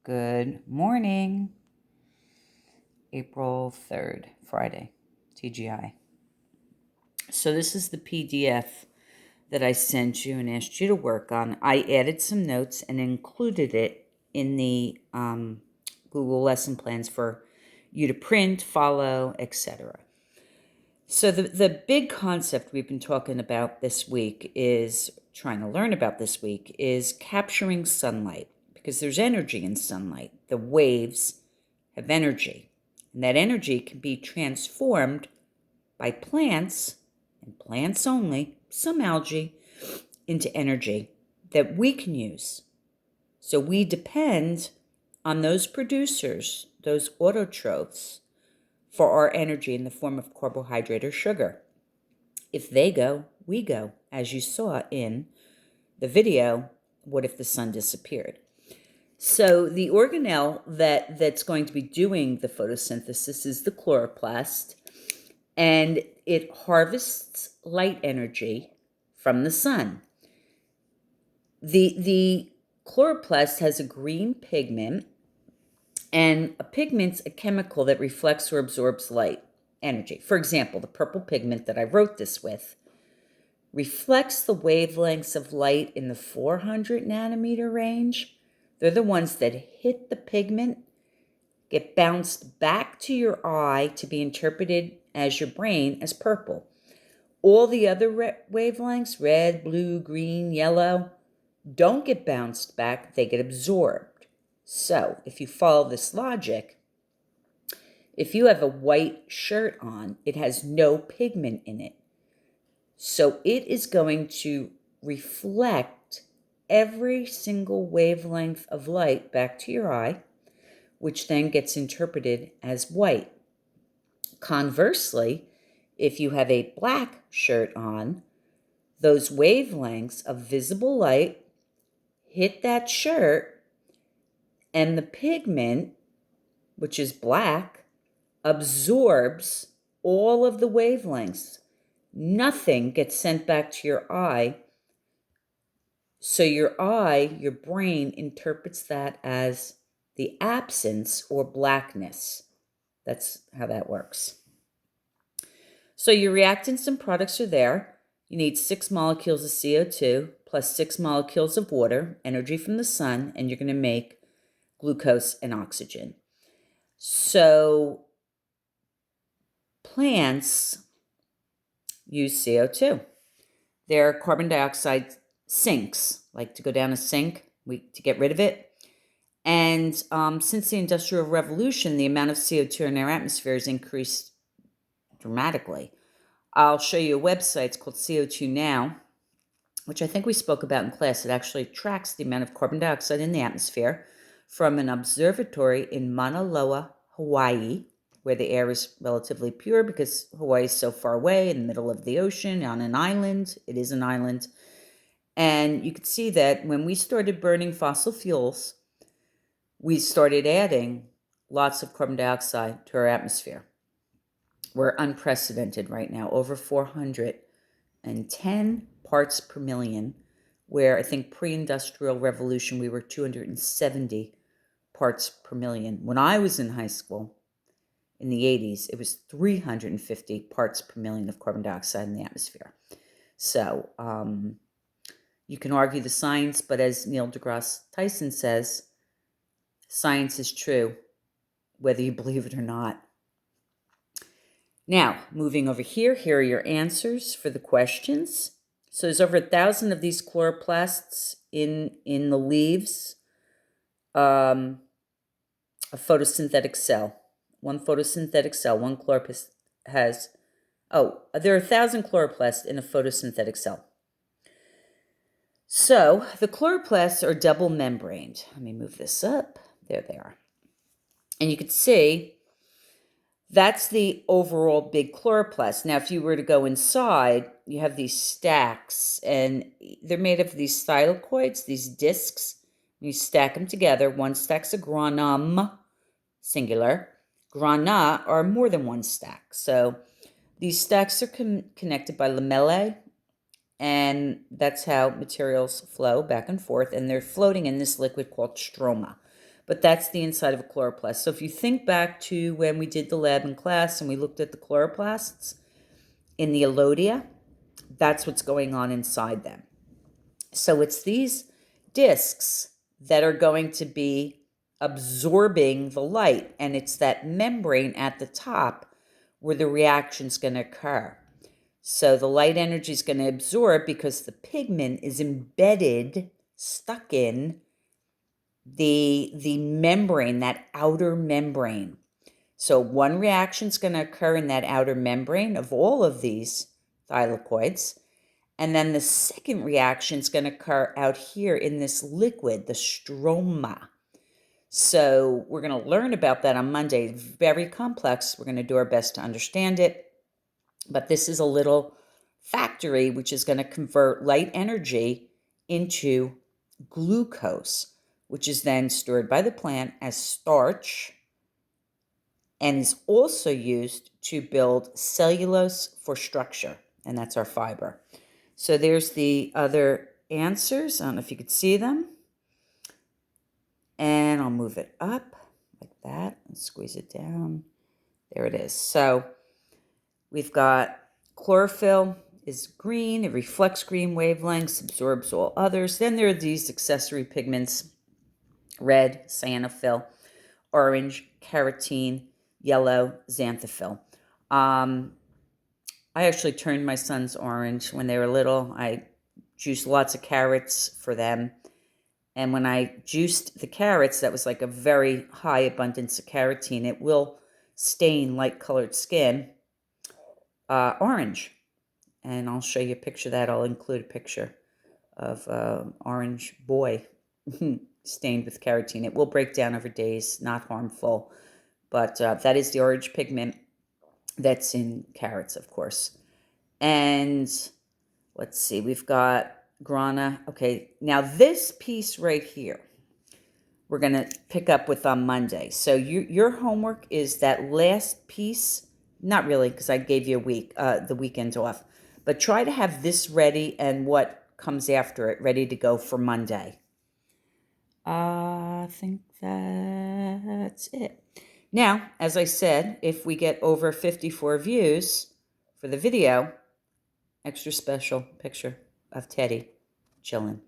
Good morning, April 3rd, Friday, TGI. So this is the PDF that I sent you and asked you to work on. I added some notes and included it in the Google lesson plans for you to print, follow, etc. So the big concept we've been talking about this week trying to learn about this week is capturing sunlight, because there's energy in sunlight. The waves have energy, and that energy can be transformed by plants, and plants only, some algae, into energy that we can use. So we depend on those producers, those autotrophs, for our energy in the form of carbohydrate or sugar. If they go, we go, as you saw in the video, What If the Sun Disappeared? So the organelle that's going to be doing the photosynthesis is the chloroplast, and it harvests light energy from the sun. The chloroplast has a green pigment, and a pigment's a chemical that reflects or absorbs light energy. For example, the purple pigment that I wrote this with reflects the wavelengths of light in the 400 nanometer range. They're the ones that hit the pigment, get bounced back to your eye to be interpreted as your brain as purple. All the other wavelengths, red, blue, green, yellow, don't get bounced back, they get absorbed. So, if you follow this logic, if you have a white shirt on, it has no pigment in it. So it is going to reflect every single wavelength of light back to your eye, which then gets interpreted as white. Conversely, if you have a black shirt on, those wavelengths of visible light hit that shirt, and the pigment, which is black, absorbs all of the wavelengths. Nothing gets sent back to your eye. So your eye, your brain, interprets that as the absence or blackness. That's how that works. So your reactants and products are there. You need 6 molecules of CO2 plus 6 molecules of water, energy from the sun, and you're going to make glucose and oxygen. So plants use CO2. They're carbon dioxide sinks, like to go down a sink to get rid of it. And since the Industrial Revolution, the amount of CO2 in our atmosphere has increased dramatically. I'll show you a website. It's called CO2 Now, which I think we spoke about in class. It actually tracks the amount of carbon dioxide in the atmosphere from an observatory in Mauna Loa, Hawaii, where the air is relatively pure because Hawaii is so far away in the middle of the ocean on an island. It is an island. And you could see that when we started burning fossil fuels, we started adding lots of carbon dioxide to our atmosphere. We're unprecedented right now, over 410 parts per million, where I think pre-industrial revolution we were 270 parts per million. When I was in high school in the 80s, it was 350 parts per million of carbon dioxide in the atmosphere. So you can argue the science, but as Neil deGrasse Tyson says, science is true, whether you believe it or not. Now, moving over here are your answers for the questions. So there's over 1,000 of these chloroplasts in the leaves of photosynthetic cell. One photosynthetic cell, one chloroplast has, there are 1,000 chloroplasts in a photosynthetic cell. So the chloroplasts are double membraned. Let me move this up. There they are. And you can see that's the overall big chloroplast. Now, if you were to go inside, you have these stacks, and they're made of these thylakoids, these discs. You stack them together. One stack's a granum, singular. Grana are more than one stack. So these stacks are connected by lamellae, and that's how materials flow back and forth, and they're floating in this liquid called stroma. but that's the inside of a chloroplast. So if you think back to when we did the lab in class and we looked at the chloroplasts in the elodia, that's what's going on inside them. So it's these discs that are going to be absorbing the light, and it's that membrane at the top where the reaction's going to occur. So the light energy is going to absorb because the pigment is embedded, stuck in the membrane, that outer membrane. So one reaction is going to occur in that outer membrane of all of these thylakoids. And then the second reaction is going to occur out here in this liquid, the stroma. So we're going to learn about that on Monday. Very complex. We're going to do our best to understand it. But this is a little factory which is going to convert light energy into glucose, which is then stored by the plant as starch and is also used to build cellulose for structure. And that's our fiber. So there's the other answers. I don't know if you could see them. And I'll move it up like that and squeeze it down. There it is. So we've got chlorophyll is green. It reflects green wavelengths, absorbs all others. Then there are these accessory pigments: red, cyanophyll; orange, carotene; yellow, xanthophyll. I actually turned my sons orange when they were little. I juiced lots of carrots for them. And when I juiced the carrots, that was like a very high abundance of carotene. It will stain light-colored skin orange. And I'll show you a picture of that. I'll include a picture of orange boy stained with carotene. It will break down over days, not harmful. But that is the orange pigment that's in carrots, of course. And let's see, we've got grana. Okay, now this piece right here, we're going to pick up with on Monday. So your homework is that last piece. Not really, because I gave you a week, the weekend off. But try to have this ready and what comes after it ready to go for Monday. I think that's it. Now, as I said, if we get over 54 views for the video, extra special picture of Teddy chilling.